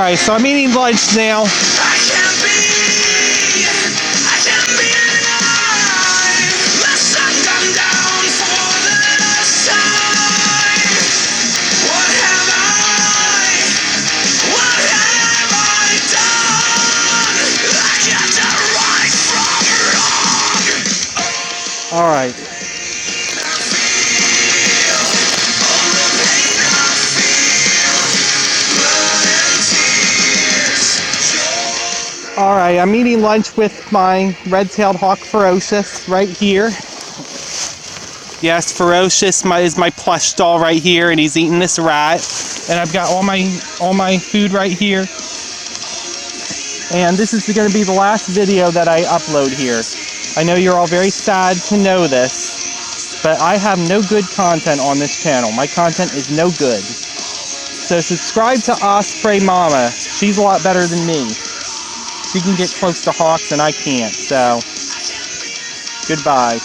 Alright, so I'm eating lunch now. Alright. Alright, I'm eating lunch with my red-tailed hawk Ferocious right here. Yes, Ferocious is my plush doll right here, and he's eating this rat. And I've got all my food right here. And this is going to be the last video that I upload here. I know you're all very sad to know this, but I have no good content on this channel. My content is no good. So subscribe to Osprey Mama. She's a lot better than me. She can get close to hawks and I can't, so goodbye.